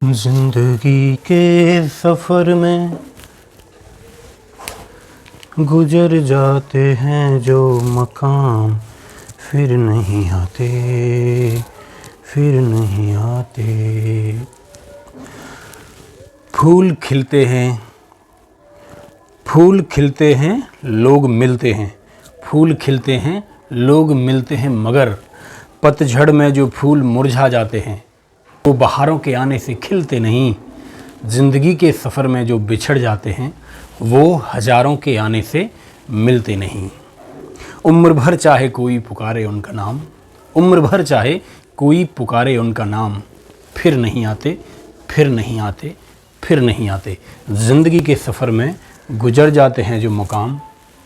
जिंदगी के सफर में गुजर जाते हैं जो मकाम, फिर नहीं आते, फिर नहीं आते। फूल खिलते हैं, फूल खिलते हैं, लोग मिलते हैं। फूल खिलते हैं, लोग मिलते हैं, मगर पतझड़ में जो फूल मुरझा जाते हैं वो बहारों के आने से खिलते नहीं। ज़िंदगी के सफ़र में जो बिछड़ जाते हैं वो हज़ारों के आने से मिलते नहीं। उम्र भर चाहे कोई पुकारे उनका नाम, उम्र भर चाहे कोई पुकारे उनका नाम, फिर नहीं आते, फिर नहीं आते, फिर नहीं आते। ज़िंदगी के सफ़र में गुजर जाते हैं जो मुकाम,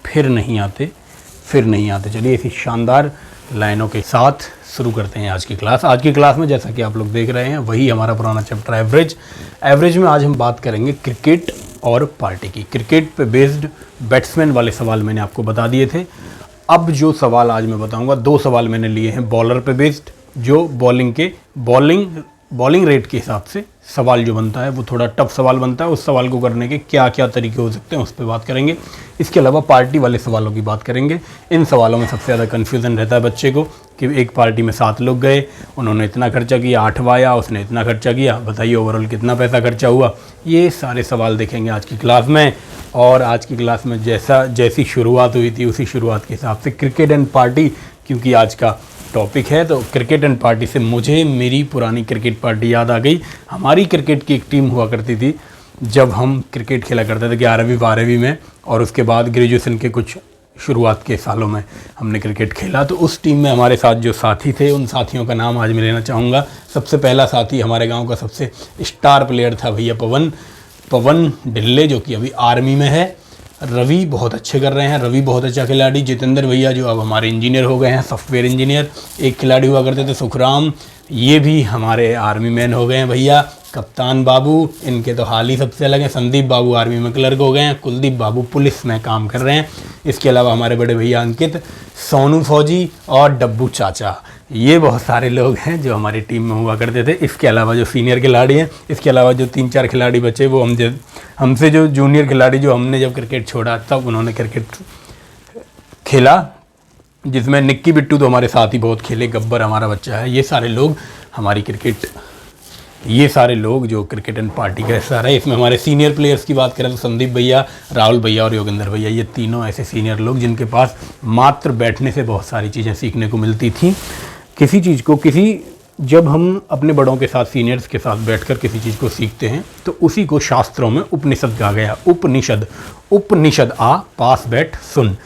फिर नहीं आते, फिर नहीं आते। चलिए इसी शानदार लाइनों के साथ शुरू करते हैं आज की क्लास। आज की क्लास में जैसा कि आप लोग देख रहे हैं वही हमारा पुराना चैप्टर एवरेज। एवरेज में आज हम बात करेंगे क्रिकेट और पार्टी की। क्रिकेट पे बेस्ड बैट्समैन वाले सवाल मैंने आपको बता दिए थे। अब जो सवाल आज मैं बताऊंगा, दो सवाल मैंने लिए हैं बॉलर पे बेस्ड, जो बॉलिंग रेट के हिसाब से सवाल जो बनता है वो थोड़ा टफ सवाल बनता है। उस सवाल को करने के क्या क्या तरीके हो सकते हैं उस पर बात करेंगे। इसके अलावा पार्टी वाले सवालों की बात करेंगे। इन सवालों में सबसे ज़्यादा कन्फ्यूज़न रहता है बच्चे को कि एक पार्टी में 7 लोग गए, उन्होंने इतना खर्चा किया, 8वां आया, उसने इतना खर्चा किया, बताइए ओवरऑल कितना पैसा खर्चा हुआ। ये सारे सवाल देखेंगे आज की क्लास में। और आज की क्लास में जैसी शुरुआत हुई थी उसी शुरुआत के हिसाब से क्रिकेट एंड पार्टी, क्योंकि आज का टॉपिक है, तो क्रिकेट एंड पार्टी से मुझे मेरी पुरानी क्रिकेट पार्टी याद आ गई। हमारी क्रिकेट की एक टीम हुआ करती थी जब हम क्रिकेट खेला करते थे 11वीं 12वीं में, और उसके बाद ग्रेजुएशन के कुछ शुरुआत के सालों में हमने क्रिकेट खेला। तो उस टीम में हमारे साथ जो साथी थे उन साथियों का नाम आज मैं लेना चाहूँगा। सबसे पहला साथी हमारे गाँव का सबसे स्टार प्लेयर था भैया पवन ढिल्ले, जो कि अभी आर्मी में है। रवि बहुत अच्छे कर रहे हैं, रवि बहुत अच्छा खिलाड़ी। जितेंद्र भैया जो अब हमारे इंजीनियर हो गए हैं, सॉफ्टवेयर इंजीनियर। एक खिलाड़ी हुआ करते थे सुखराम, ये भी हमारे आर्मी मैन हो गए हैं भैया। कप्तान बाबू, इनके तो हाल ही सबसे अलग हैं। संदीप बाबू आर्मी में क्लर्क हो गए हैं। कुलदीप बाबू पुलिस में काम कर रहे हैं। इसके अलावा हमारे बड़े भैया अंकित, सोनू फौजी और डब्बू चाचा, ये बहुत सारे लोग हैं जो हमारी टीम में हुआ करते थे। इसके अलावा जो सीनियर खिलाड़ी हैं, इसके अलावा जो 3-4 खिलाड़ी बचे वो हमसे जो जूनियर खिलाड़ी, जो हमने जब क्रिकेट छोड़ा तब उन्होंने क्रिकेट खेला, जिसमें निक्की बिट्टू तो हमारे साथ ही बहुत खेले, गब्बर हमारा बच्चा है। ये सारे लोग हमारी ये सारे लोग जो क्रिकेट एंड पार्टी का हिस्सा रहे। इसमें हमारे सीनियर प्लेयर्स की बात करें तो संदीप भैया, राहुल भैया और योगेंद्र भैया, ये तीनों ऐसे सीनियर लोग जिनके पास मात्र बैठने से बहुत सारी चीज़ें सीखने को मिलती थी। किसी चीज़ को जब हम अपने बड़ों के साथ, सीनियर्स के साथ बैठकर किसी चीज़ को सीखते हैं तो उसी को शास्त्रों में उपनिषद कहा गया। उपनिषद आ, पास बैठ सुन।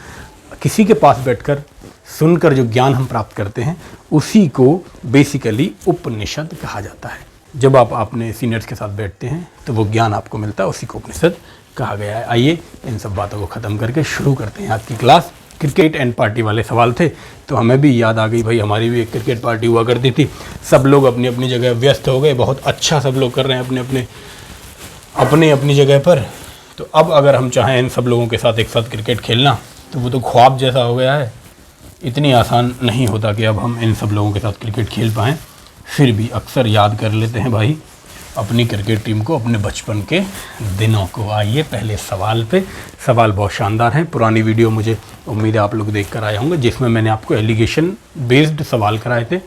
किसी के पास बैठकर सुनकर जो ज्ञान हम प्राप्त करते हैं उसी को बेसिकली उपनिषद कहा जाता है। जब आप अपने सीनियर्स के साथ बैठते हैं तो वो ज्ञान आपको मिलता है, उसी को उपनिषद कहा गया है। आइए इन सब बातों को ख़त्म करके शुरू करते हैं आज की क्लास। क्रिकेट एंड पार्टी वाले सवाल थे तो हमें भी याद आ गई भाई, हमारी भी एक क्रिकेट पार्टी हुआ करती थी। सब लोग अपनी अपनी जगह व्यस्त हो गए, बहुत अच्छा सब लोग कर रहे हैं अपने अपनी जगह पर। तो अब अगर हम चाहें इन सब लोगों के साथ एक साथ क्रिकेट खेलना तो वो तो ख्वाब जैसा हो गया है। इतनी आसान नहीं होता कि अब हम इन सब लोगों के साथ क्रिकेट खेल पाएँ। फिर भी अक्सर याद कर लेते हैं भाई अपनी क्रिकेट टीम को, अपने बचपन के दिनों को। आइए पहले सवाल पे। सवाल बहुत शानदार है। पुरानी वीडियो मुझे उम्मीद है आप लोग देख कर आए होंगे जिसमें मैंने आपको एलिगेशन बेस्ड सवाल कराए थे।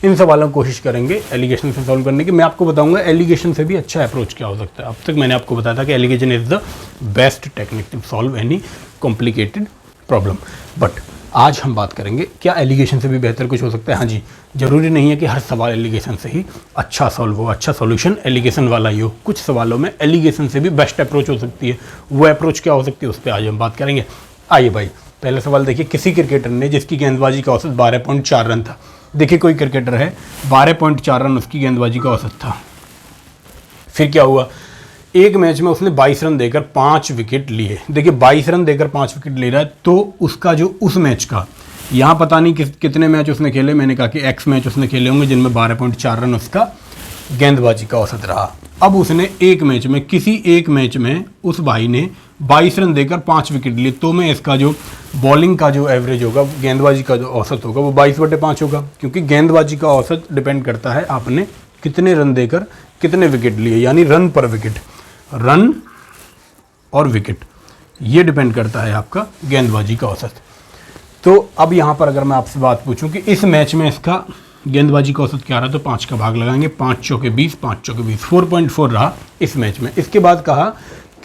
इन सवालों की कोशिश करेंगे एलिगेशन से सॉल्व करने की। मैं आपको बताऊंगा एलिगेशन से भी अच्छा अप्रोच क्या हो सकता है। अब तक मैंने आपको बताया था कि alligation is the best technique to solve any complicated problem. But आज हम बात करेंगे क्या एलिगेशन से भी बेहतर कुछ हो सकता है। हाँ जी, ज़रूरी नहीं है कि हर सवाल एलिगेशन से ही अच्छा सॉल्व हो, अच्छा सॉल्यूशन एलिगेशन वाला ही हो। कुछ सवालों में एलिगेशन से भी बेस्ट अप्रोच हो सकती है। वो अप्रोच क्या हो सकती है उस पर आज हम बात करेंगे। आइए भाई पहला सवाल देखिए। किसी क्रिकेटर ने जिसकी गेंदबाजी का औसत 12.4 रन था। देखिए कोई क्रिकेटर है, 12.4 रन उसकी गेंदबाजी का औसत था। फिर क्या हुआ, एक मैच में उसने 22 रन देकर 5 विकेट लिए। देखिए 22 रन देकर 5 विकेट ले रहा है तो उसका जो उस मैच का, यहाँ पता नहीं कितने मैच उसने खेले, मैंने कहा कि एक्स मैच उसने खेले होंगे जिनमें 12.4 रन उसका गेंदबाजी का औसत रहा। अब उसने एक मैच में, किसी एक मैच में उस भाई ने 22 रन देकर 5 विकेट लिए, तो मैं इसका जो बॉलिंग का जो एवरेज होगा, गेंदबाजी का जो औसत होगा वो 22/5 होगा, क्योंकि गेंदबाजी का औसत डिपेंड करता है आपने कितने रन देकर कितने विकेट लिए, यानी रन पर विकेट, रन और विकेट, ये डिपेंड करता है आपका गेंदबाजी का औसत। तो अब यहाँ पर अगर मैं आपसे बात पूछूं कि इस मैच में इसका गेंदबाजी का औसत क्या रहा, तो 5 का भाग लगाएंगे, 5 चौके 20, 5 चौके 20, 4.4 रहा इस मैच में। इसके बाद कहा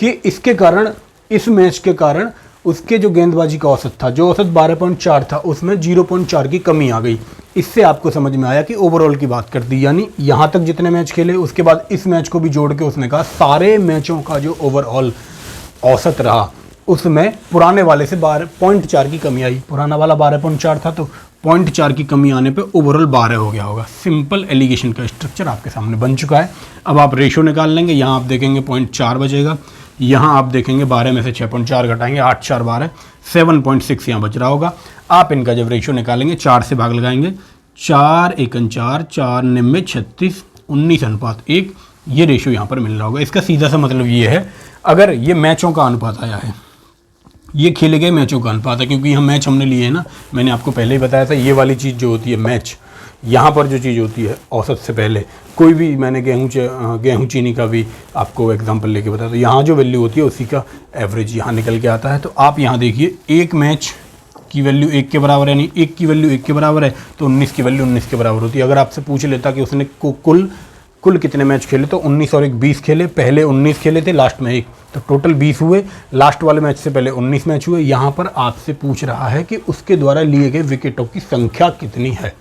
कि इसके कारण, इस मैच के कारण उसके जो गेंदबाजी का औसत था, जो औसत 12.4 था, उसमें 0.4 की कमी आ गई। इससे आपको समझ में आया कि ओवरऑल की बात कर दी, यानी यहाँ तक जितने मैच खेले, उसके बाद इस मैच को भी जोड़ के उसने कहा सारे मैचों का जो ओवरऑल औसत रहा उसमें पुराने वाले से 12.4 की कमी आई। पुराना वाला 12.4 था, तो 0.4 की कमी आने पे ओवरऑल 12 हो गया होगा। सिंपल एलिगेशन का स्ट्रक्चर आपके सामने बन चुका है। अब आप रेशो निकाल लेंगे, यहाँ आप देखेंगे 0.4 बचेगा, यहाँ आप देखेंगे 12 में से 6.4 घटाएंगे, 8 4 12, 7.6 यहाँ बच रहा होगा। आप इनका जब रेशो निकालेंगे 4 से भाग लगाएंगे, 4 1 4, 4 9 36, 19:1, ये रेशो यहाँ पर मिल रहा होगा। इसका सीधा सा मतलब ये है, अगर ये मैचों का अनुपात आया है, ये खेले गए मैचों का अनुपात है, क्योंकि यहाँ मैच हमने लिए है ना, मैंने आपको पहले ही बताया था, ये वाली चीज़ जो होती है मैच, यहाँ पर जो चीज़ होती है औसत से पहले, कोई भी मैंने गेहूँ चीनी का भी आपको एग्जांपल लेके बताया, तो यहाँ जो वैल्यू होती है उसी का एवरेज यहाँ निकल के आता है। तो आप यहाँ देखिए, एक मैच की वैल्यू 1 के बराबर है, यानी 1 की वैल्यू 1 के बराबर है, तो 19 की वैल्यू 19 के बराबर होती है। अगर आपसे पूछ लेता कि उसने कुल कितने मैच खेले, तो 19 और 1 20 खेले, पहले 19 खेले थे, लास्ट में 1, तो टोटल 20 हुए। लास्ट वाले मैच से पहले 19 मैच हुए। यहाँ पर आपसे पूछ रहा है कि उसके द्वारा लिए गए विकेटों की संख्या कितनी है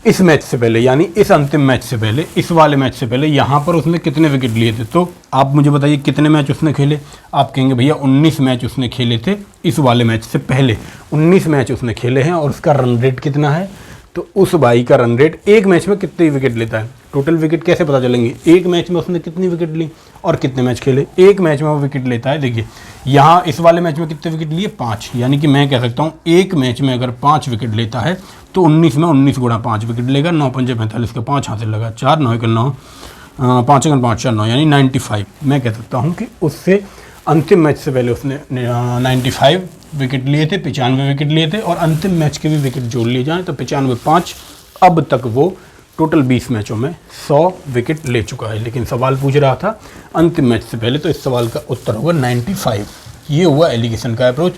इस मैच से पहले, यानी इस अंतिम मैच से पहले, इस वाले मैच से पहले यहाँ पर उसने कितने विकेट लिए थे। तो आप मुझे बताइए कितने मैच उसने खेले। आप कहेंगे भैया 19 मैच उसने खेले थे, इस वाले मैच से पहले 19 मैच उसने खेले हैं, और उसका रन रेट कितना है। तो उस भाई का रन रेट एक मैच में कितने विकेट लेता है, टोटल विकेट कैसे पता चलेंगे, एक मैच में उसने कितनी विकेट ली और कितने मैच खेले। एक मैच में वो विकेट लेता है, देखिए यहाँ इस वाले मैच में कितने विकेट लिए, 5, यानी कि मैं कह सकता हूँ एक मैच में अगर 5 विकेट लेता है तो 19 में 19 गुणा 5 विकेट लेगा। 9 5 45 का 5 हासिल लगा, 4 9 1 9, 5 1 5 4 9, यानी 95। मैं कह सकता हूँ कि उससे अंतिम मैच से पहले उसने 95 विकेट लिए थे, 95 विकेट लिए थे, और अंतिम मैच के भी विकेट जोड़ लिए जाएँ तो 95 5, अब तक वो टोटल 20 मैचों में 100 विकेट ले चुका है। लेकिन सवाल पूछ रहा था अंतिम मैच से पहले, तो इस सवाल का उत्तर होगा 95। ये हुआ एलिगेशन का अप्रोच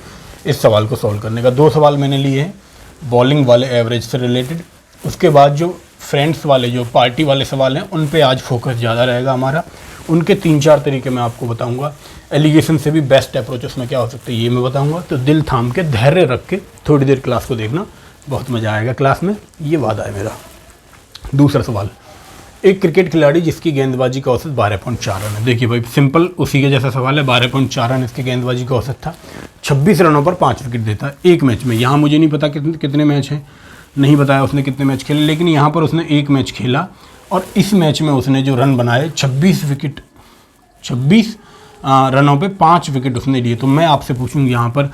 इस सवाल को सॉल्व करने का। 2 सवाल मैंने लिए हैं बॉलिंग वाले एवरेज से रिलेटेड। उसके बाद जो फ्रेंड्स वाले, जो पार्टी वाले सवाल हैं, उन पे आज फोकस ज़्यादा रहेगा हमारा। उनके 3-4 तरीके मैं आपको बताऊंगा। एलिगेशन से भी बेस्ट अप्रोच उसमें क्या हो सकता है ये मैं बताऊंगा। तो दिल थाम के, धैर्य रख के थोड़ी देर क्लास को देखना, बहुत मज़ा आएगा क्लास में, ये वादा है मेरा। दूसरा सवाल, एक क्रिकेट खिलाड़ी जिसकी गेंदबाजी का औसत 12.4 रन है। देखिए भाई सिंपल उसी के जैसा सवाल है। 12.4 रन इसकी गेंदबाजी का औसत था। 26 रनों पर 5 विकेट देता है एक मैच में। यहाँ मुझे नहीं पता कितने मैच हैं, नहीं बताया उसने कितने मैच खेले, लेकिन यहाँ पर उसने एक मैच खेला और इस मैच में उसने जो रन बनाए 26 रनों पे 5 विकेट उसने लिए। तो मैं आपसे पूछूंगी यहाँ पर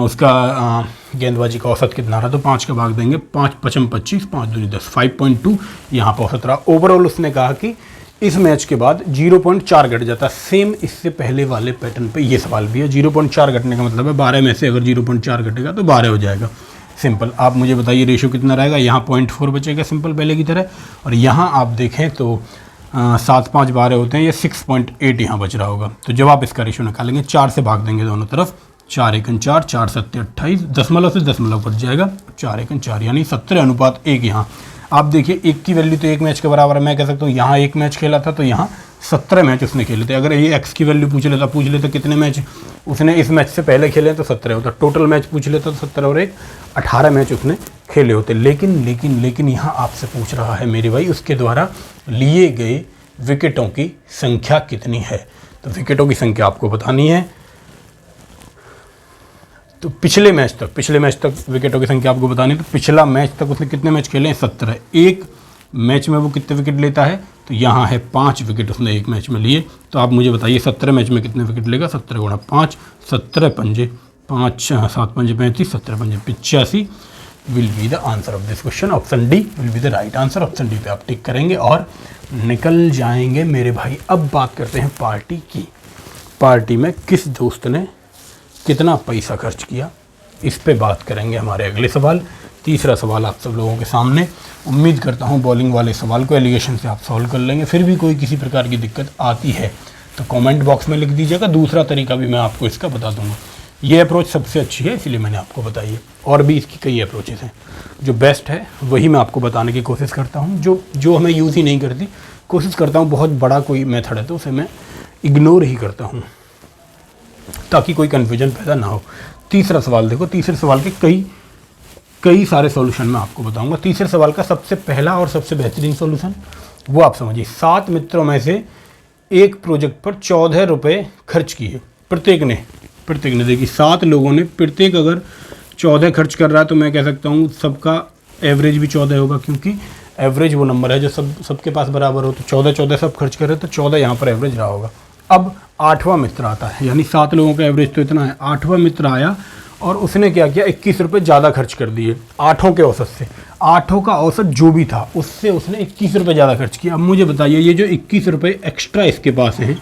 उसका गेंदबाजी का औसत कितना रहा। तो 5 का भाग देंगे, 5 5 25, 5 दूनी 10, 5.2 यहाँ पर औसत रहा। ओवरऑल उसने कहा कि इस मैच के बाद 0.4 घट जाता। सेम इससे पहले वाले पैटर्न पे ये सवाल भी है। 0.4 घटने का मतलब है 12 में से अगर 0.4 घटेगा तो 12 हो जाएगा। सिंपल। आप मुझे बताइए रेशो कितना रहेगा। यहाँ 0.4 बचेगा सिंपल पहले की तरह, और यहाँ आप देखें तो 7 5 12 होते हैं, ये 6.8 यहाँ बच रहा होगा। तो जब आप इसका रेशो निकालेंगे 4 से भाग देंगे दोनों तरफ, 4 1 4, 4 7 28, दशमलव से दशमलव बच जाएगा, 4 1 4, यानी 70:1। यहाँ आप देखिए 1 की वैल्यू तो 1 मैच के बराबर है। मैं कह सकता हूँ यहाँ 1 मैच खेला था तो यहाँ 17 मैच उसने खेले थे। अगर ये x की वैल्यू पूछ लेता कितने मैच उसने इस मैच से पहले खेले तो 17 होता। टोटल मैच पूछ लेता तो 17 और 1 18 मैच उसने खेले होते। लेकिन यहाँ आपसे पूछ रहा है मेरे भाई उसके द्वारा लिए गए विकेटों की संख्या कितनी है। तो विकेटों की संख्या आपको बतानी है। तो पिछले मैच तक विकेटों की संख्या आपको बतानी है। तो पिछला मैच तक उसने कितने मैच खेले हैं, 17। एक मैच में वो कितने विकेट लेता है, तो यहाँ है 5 विकेट उसने एक मैच में लिए। तो आप मुझे बताइए 17 मैच में कितने विकेट लेगा। 17 गुणा 5, 17 पंजे 5, 7 पंजे 35, 17 पंजे 85 will be the answer of this question. Option D will be the right answer. Option D पे आप टिक करेंगे और निकल जाएंगे मेरे भाई। अब बात करते हैं पार्टी की। पार्टी में किस दोस्त ने कितना पैसा खर्च किया, इस पे बात करेंगे हमारे अगले सवाल। तीसरा सवाल आप सब लोगों के सामने। उम्मीद करता हूँ बॉलिंग वाले सवाल को एलिगेशन से आप सॉल्व कर लेंगे। फिर भी कोई किसी प्रकार की दिक्कत आती है तो कमेंट बॉक्स में लिख दीजिएगा, दूसरा तरीका भी मैं आपको इसका बता दूंगा। ये अप्रोच सबसे अच्छी है इसलिए मैंने आपको बताई है, और भी इसकी कई अप्रोचेस हैं। जो बेस्ट है वही मैं आपको बताने की कोशिश करता हूँ, जो हमें यूज़ ही नहीं करती कोशिश करता हूँ। बहुत बड़ा कोई मेथड है तो उसे मैं इग्नोर ही करता हूँ ताकि कोई कन्फ्यूजन पैदा ना हो। तीसरा सवाल देखो, तीसरे सवाल के कई सारे सॉल्यूशन मैं आपको बताऊंगा। तीसरे सवाल का सबसे पहला और सबसे बेहतरीन सॉल्यूशन वो आप समझिए। 7 मित्रों में से एक प्रोजेक्ट पर 14 रुपये खर्च किए प्रत्येक ने देखिए 7 लोगों ने, प्रत्येक अगर 14 खर्च कर रहा है तो मैं कह सकता हूँ सबका एवरेज भी 14 होगा, क्योंकि एवरेज वो नंबर है जो सबके पास बराबर हो। तो 14 सब खर्च कर रहे हैं तो 14 यहाँ पर एवरेज रहा होगा। अब 8वां मित्र आता है, यानी 7 लोगों का एवरेज तो इतना है। 8वां मित्र आया और उसने क्या किया, 21 रुपये ज़्यादा खर्च कर दिए 8 के औसत से। 8 का औसत जो भी था उससे उसने 21 रुपये ज़्यादा खर्च किया। अब मुझे बताइए ये जो 21 रुपये एक्स्ट्रा इसके पास है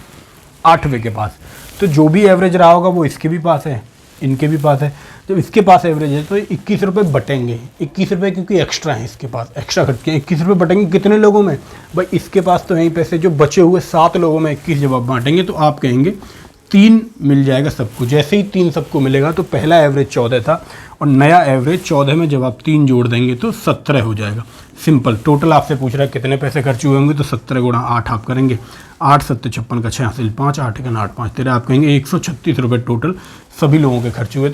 8वें के पास, तो जो भी एवरेज रहा होगा वो इसके भी पास है, इनके भी पास है। जब इसके पास एवरेज है तो 21 रुपये बटेंगे। 21 रुपये क्योंकि एक्स्ट्रा है इसके पास, एक्स्ट्रा खर्च किया। 21 रुपये बटेंगे कितने लोगों में भाई, इसके पास तो यहीं पैसे जो बचे हुए 7 लोगों में 21 जब आप बांटेंगे तो आप कहेंगे 3 मिल जाएगा सबको। जैसे ही 3 सबको मिलेगा तो पहला एवरेज 14 था और नया एवरेज 14 में जब आप 3 जोड़ देंगे तो 17 हो जाएगा। सिंपल। टोटल आपसे पूछ रहा है कितने पैसे खर्च हुए होंगे, तो 17 गुणा 8 आप करेंगे। 8 7 56 का 6 हासिल 5, 8 का 8 5 13, आप कहेंगे 136 रुपये टोटल सभी लोगों के खर्च हुए।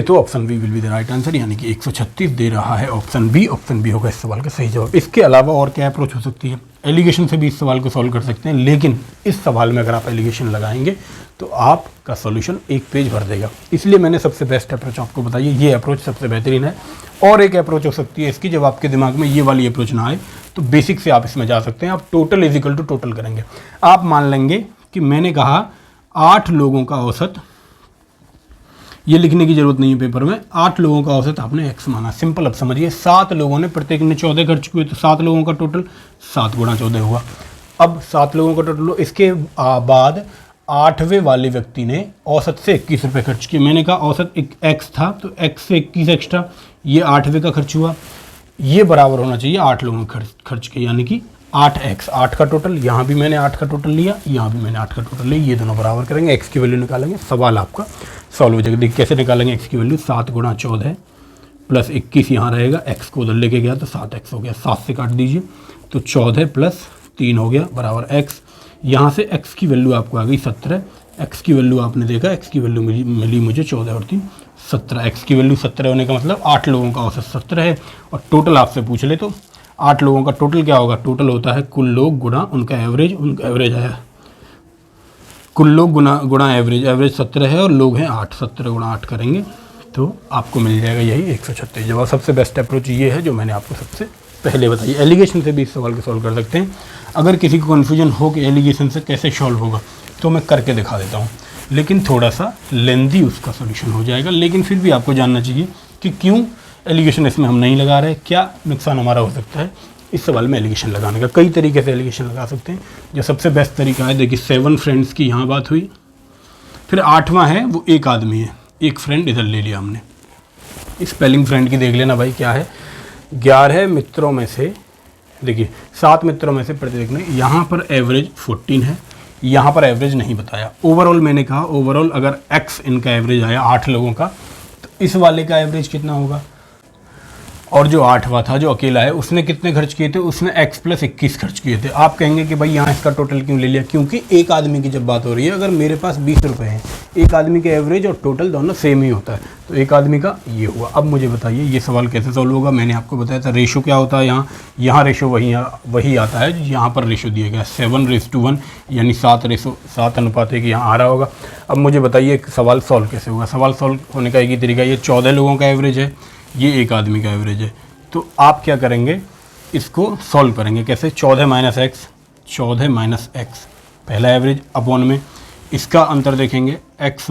तो option B will be the right answer, यानी कि 136 दे रहा है ऑप्शन बी होगा इस सवाल का सही जवाब। इसके अलावा और क्या अप्रोच हो सकती है, एलिगेशन से भी इस सवाल को सॉल्व कर सकते हैं, लेकिन इस सवाल में अगर आप एलिगेशन लगाएंगे तो आपका सॉल्यूशन एक पेज भर देगा। इसलिए मैंने सबसे बेस्ट अप्रोच आपको बताइए, ये अप्रोच सबसे बेहतरीन है। और एक अप्रोच हो सकती है इसकी, जब आपके दिमाग में ये वाली अप्रोच ना आए तो बेसिक से आप इसमें जा सकते हैं। आप total is equal to total करेंगे। आप मान लेंगे कि मैंने कहा 8 लोगों का औसत, ये लिखने की जरूरत नहीं है पेपर में, 8 लोगों का औसत आपने x माना। सिंपल। अब समझिए 7 लोगों ने, प्रत्येक ने 14 खर्च किए तो 7 लोगों का टोटल 7 गुणा 14 हुआ। अब 7 लोगों का टोटल, इसके बाद 8वें वाले व्यक्ति ने औसत से 21 रुपये खर्च किए। मैंने कहा औसत x था तो x से 21 एक्स्ट्रा, ये 8वें का खर्च हुआ। ये बराबर होना चाहिए 8 लोगों का खर्च किए, यानी कि 8x, 8 का टोटल। यहाँ भी मैंने 8 का टोटल लिया, यहाँ भी मैंने 8 का टोटल लिया। ये दोनों बराबर करेंगे, x की वैल्यू निकालेंगे, सवाल आपका सॉल्व हो जाएगा। देखिए कैसे निकालेंगे x की वैल्यू, 7 गुणा 14 प्लस 21 यहाँ रहेगा, x को उधर लेके गया तो 7x हो गया। 7 से काट दीजिए तो 14 प्लस 3 हो गया बराबर x। यहाँ से x की वैल्यू आपको आ गई 17। x की वैल्यू आपने देखा, x की वैल्यू मिली मुझे 14 और 3 17। x की वैल्यू 17 होने का मतलब 8 लोगों का औसत 17 है। और टोटल आपसे पूछ ले तो 8 लोगों का टोटल क्या होगा, टोटल होता है कुल लोग गुणा उनका एवरेज आया, कुल लोग गुणा एवरेज 17 है और लोग हैं 8, 17 गुणा 8 करेंगे तो आपको मिल जाएगा यही 136 जवाब। सबसे बेस्ट अप्रोच ये है जो मैंने आपको सबसे पहले बताई। एलिगेशन से भी इस सवाल को सॉल्व कर सकते हैं। अगर किसी को कन्फ्यूजन हो कि एलिगेशन से कैसे सॉल्व होगा तो मैं करके दिखा देता हूँ, लेकिन थोड़ा सा लेंदी उसका सोल्यूशन हो जाएगा। लेकिन फिर भी आपको जानना चाहिए कि क्यों एलिगेशन इसमें हम नहीं लगा रहे, क्या नुकसान हमारा हो सकता है इस सवाल में एलिगेशन लगाने का। कई तरीके से एलिगेशन लगा सकते हैं। जो सबसे बेस्ट तरीका है, देखिए 7 फ्रेंड्स की यहाँ बात हुई, फिर 8वां है वो एक आदमी है, एक फ्रेंड इधर ले लिया हमने। स्पेलिंग फ्रेंड की देख लेना भाई क्या है, 11 मित्रों में से, देखिए 7 मित्रों में से प्रत्येक ने, यहाँ पर एवरेज 14 है, यहाँ पर एवरेज नहीं बताया। ओवरऑल मैंने कहा ओवरऑल अगर x इनका एवरेज आया 8 लोगों का तो इस वाले का एवरेज कितना होगा। और जो 8वां था जो अकेला है उसने कितने खर्च किए थे, उसने x + 21 खर्च किए थे। आप कहेंगे कि भाई यहाँ इसका टोटल क्यों ले लिया, क्योंकि एक आदमी की जब बात हो रही है, अगर मेरे पास 20 रुपये हैं, एक आदमी के एवरेज और टोटल दोनों सेम ही होता है, तो एक आदमी का ये हुआ। अब मुझे बताइए ये सवाल कैसे सॉल्व होगा। मैंने आपको बताया था रेशो क्या होता है, यहाँ रेशो वही आता है जो यहाँ पर रेशो दिया गया है 7:1, यानी 7 अनुपात एक यहाँ आ रहा होगा। अब मुझे बताइए सवाल सॉल्व कैसे होगा। सवाल सॉल्व होने का एक ही तरीका, ये 14 लोगों का एवरेज है, ये एक आदमी का एवरेज है, तो आप क्या करेंगे इसको सॉल्व करेंगे कैसे, 14 - x पहला एवरेज अपॉन में इसका अंतर देखेंगे x -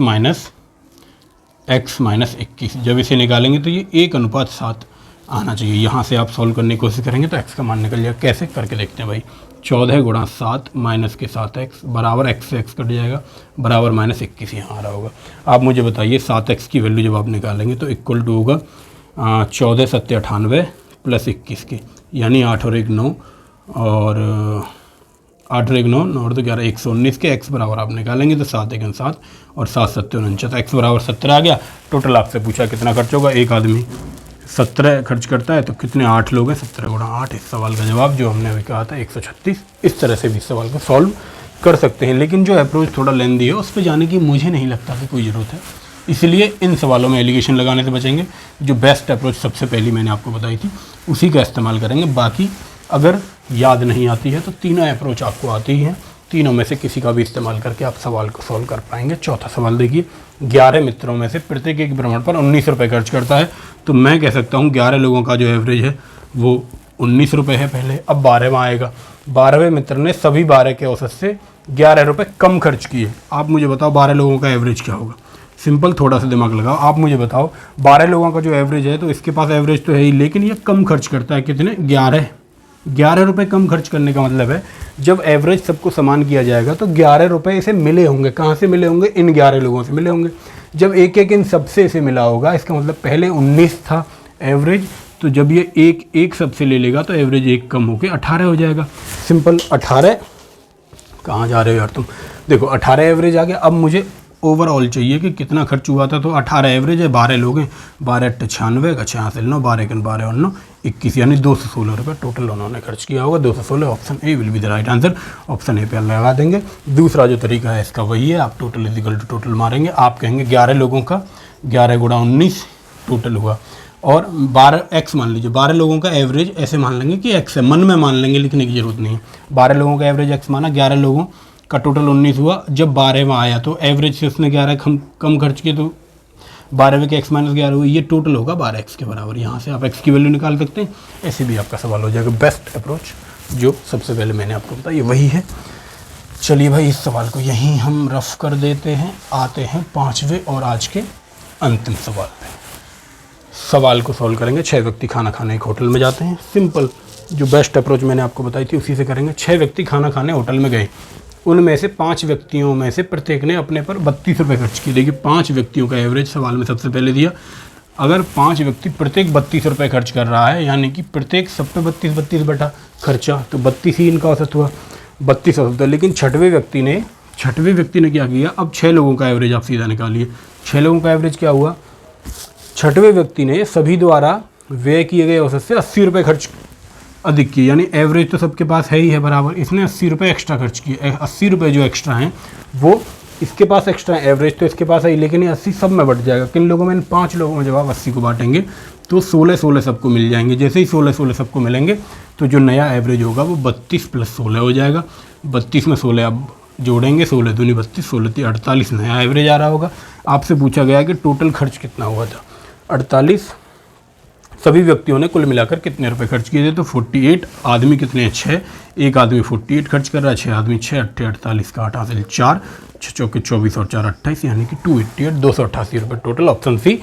21। जब इसे निकालेंगे तो ये 1:7 आना चाहिए। यहाँ से आप सॉल्व करने की कोशिश करेंगे तो x का मान निकल जाएगा। कैसे करके देखते हैं भाई। 14 गुणा 7 माइनस के 7x बराबर x से x कट जाएगा, बराबर -21 यहाँ आ रहा होगा। आप मुझे बताइए 7x की वैल्यू जब आप निकालेंगे तो इक्वल टू होगा 14 सत्ते 98 प्लस 21 के, यानी 8 और 1 9 और 8 और 1 9 9 और 2 11 119 के x बराबर आप निकालेंगे तो 7 1 7 और 7 सत्ते 49, x बराबर 17 आ गया। टोटल आपसे पूछा कितना खर्च होगा, एक आदमी 17 खर्च करता है तो कितने 8 लोग हैं, 17 गुणा 8। इस सवाल का जवाब जो हमने अभी कहा था 136। इस तरह से भी इस सवाल को सॉल्व कर सकते हैं, लेकिन जो अप्रोच थोड़ा लेंदी है उस पर जाने की मुझे नहीं लगता कि कोई ज़रूरत है, इसलिए इन सवालों में एलिगेशन लगाने से बचेंगे। जो बेस्ट अप्रोच सबसे पहली मैंने आपको बताई थी उसी का इस्तेमाल करेंगे। बाकी अगर याद नहीं आती है तो तीनों अप्रोच आपको आती ही हैं, तीनों में से किसी का भी इस्तेमाल करके आप सवाल को सॉल्व कर पाएंगे। चौथा सवाल देखिए, 11 मित्रों में से प्रत्येक एक भ्रमण पर 19 रुपये खर्च करता है, तो मैं कह सकता हूँ 11 लोगों का जो एवरेज है वो 19 रुपये है पहले। अब 12वां आएगा, 12वें मित्र ने सभी 12 के औसत से 11 रुपये कम खर्च किए। आप मुझे बताओ 12 लोगों का एवरेज क्या होगा। सिंपल, थोड़ा सा दिमाग लगाओ। आप मुझे बताओ 12 लोगों का जो एवरेज है तो इसके पास एवरेज तो है ही, लेकिन ये कम खर्च करता है कितने, 11 रुपये कम खर्च करने का मतलब है जब एवरेज सबको समान किया जाएगा तो 11 रुपये इसे मिले होंगे। कहाँ से मिले होंगे, इन 11 लोगों से मिले होंगे। जब एक एक इन सबसे इसे मिला होगा, इसका मतलब पहले 19 था एवरेज, तो जब ये एक एक सबसे ले लेगा तो एवरेज एक कम होकर 18 हो जाएगा। सिंपल, 18 कहाँ जा रहे हो यार तुम, देखो 18 एवरेज आ गया। अब मुझे ओवरऑल चाहिए कि कितना खर्च हुआ था, तो 18 एवरेज है, 12 लोग हैं, 12 8 96 का 6 9 12 1 12 9 21, यानी 216 रुपये टोटल उन्होंने खर्च किया होगा। 216, option A will be the right answer. Option A पे लगा देंगे। दूसरा जो तरीका है इसका वही है, आप टोटल इजिकल टू टोटल मारेंगे। आप कहेंगे 11 लोगों का 11 गुणा 19 टोटल हुआ, और 12 x मान लीजिए। 12 लोगों का एवरेज ऐसे मान लेंगे कि x है, मन में मान लेंगे, लिखने की जरूरत नहीं है। 12 लोगों का एवरेज x माना, 11 लोगों का टोटल 19 हुआ। जब 12वां आया तो एवरेज से उसने 11 कम खर्च किए, तो 12वें के x - 11 हुई, ये टोटल होगा 12x के बराबर। यहाँ से आप x की वैल्यू निकाल सकते हैं, ऐसे भी आपका सवाल हो जाएगा। बेस्ट अप्रोच जो सबसे पहले मैंने आपको बताया वही है। चलिए भाई, इस सवाल को यहीं हम रफ कर देते हैं, आते हैं 5वें और आज के अंतिम सवाल पे। सवाल को सॉल्व करेंगे। 6 व्यक्ति खाना खाने एक होटल में जाते हैं। सिंपल, जो बेस्ट अप्रोच मैंने आपको बताई थी उसी से करेंगे। 6 व्यक्ति खाना खाने होटल में गए, उनमें से 5 व्यक्तियों में से प्रत्येक ने अपने पर 32 रुपये खर्च किए। देखिए 5 व्यक्तियों का एवरेज सवाल में सबसे पहले दिया। अगर 5 व्यक्ति प्रत्येक 32 रुपये खर्च कर रहा है, यानी कि प्रत्येक सब पे 32 बटा खर्चा, तो 32 ही इनका औसत हुआ, 32 औसत हुआ। लेकिन छठवें व्यक्ति ने क्या किया, अब 6 लोगों का एवरेज आप सीधा निकालिए। 6 लोगों का एवरेज क्या हुआ, छठवें व्यक्ति ने सभी द्वारा व्यय किए गए औसत से 80 रुपये खर्च अधिक किए, यानी एवरेज तो सबके पास है ही है बराबर, इसने 80 रुपये एक्स्ट्रा खर्च किए। 80 रुपये जो एक्स्ट्रा हैं वो इसके पास एक्स्ट्रा है, एवरेज तो इसके पास है, लेकिन ये 80 सब में बट जाएगा। किन लोगों में, इन 5 लोगों में जब आप 80 को बांटेंगे तो 16 सबको मिल जाएंगे। जैसे ही 16 सबको मिलेंगे तो जो नया एवरेज होगा वो 32 + 16 हो जाएगा। 32 में 16 अब जोड़ेंगे, 16 दूनी 32, 16 3 48 नया एवरेज आ रहा होगा। आपसे पूछा गया कि टोटल खर्च कितना हुआ था, 48। सभी व्यक्तियों ने कुल मिलाकर कितने रुपए खर्च किए थे, तो 48। आदमी कितने हैं, 6। एक आदमी 48 खर्च कर रहा है, 6 आदमी 6 8 48 का 8 हासिल 4, 6 चौके 24 और 4 28, यानी कि 288 288 रुपये टोटल। ऑप्शन सी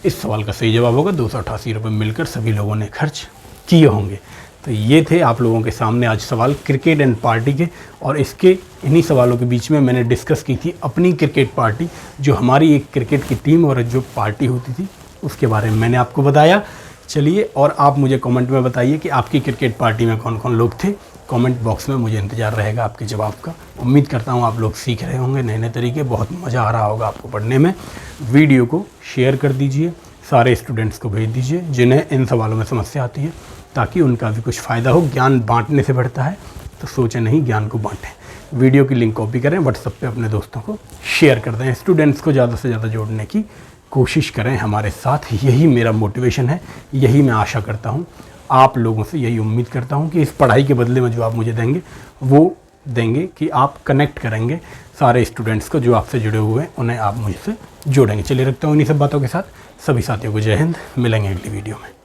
इस सवाल का सही जवाब होगा। 288 रुपये मिलकर सभी लोगों ने खर्च किए होंगे। तो ये थे आप लोगों के सामने आज सवाल क्रिकेट एंड पार्टी के, और इसके इन्हीं सवालों के बीच में मैंने डिस्कस की थी अपनी क्रिकेट पार्टी, जो हमारी एक क्रिकेट की टीम और जो पार्टी होती थी उसके बारे में मैंने आपको बताया। चलिए, और आप मुझे कमेंट में बताइए कि आपकी क्रिकेट पार्टी में कौन कौन लोग थे। कमेंट बॉक्स में मुझे इंतज़ार रहेगा आपके जवाब का। उम्मीद करता हूँ आप लोग सीख रहे होंगे नए नए तरीके, बहुत मज़ा आ रहा होगा आपको पढ़ने में। वीडियो को शेयर कर दीजिए, सारे स्टूडेंट्स को भेज दीजिए जिन्हें इन सवालों में समस्या आती है, ताकि उनका भी कुछ फ़ायदा हो। ज्ञान बांटने से बढ़ता है, तो सोचें नहीं, ज्ञान को बांटें। वीडियो की लिंक कॉपी करें, व्हाट्सएप पे अपने दोस्तों को शेयर कर दें। स्टूडेंट्स को ज़्यादा से ज़्यादा जोड़ने की कोशिश करें हमारे साथ, यही मेरा मोटिवेशन है, यही मैं आशा करता हूँ। आप लोगों से यही उम्मीद करता हूँ कि इस पढ़ाई के बदले में जो आप मुझे देंगे वो देंगे कि आप कनेक्ट करेंगे सारे स्टूडेंट्स को जो आपसे जुड़े हुए हैं, उन्हें आप मुझसे जोड़ेंगे। चलिए, रखता हूँ इन्हीं सब बातों के साथ। सभी साथियों को जय हिंद, मिलेंगे अगली वीडियो में।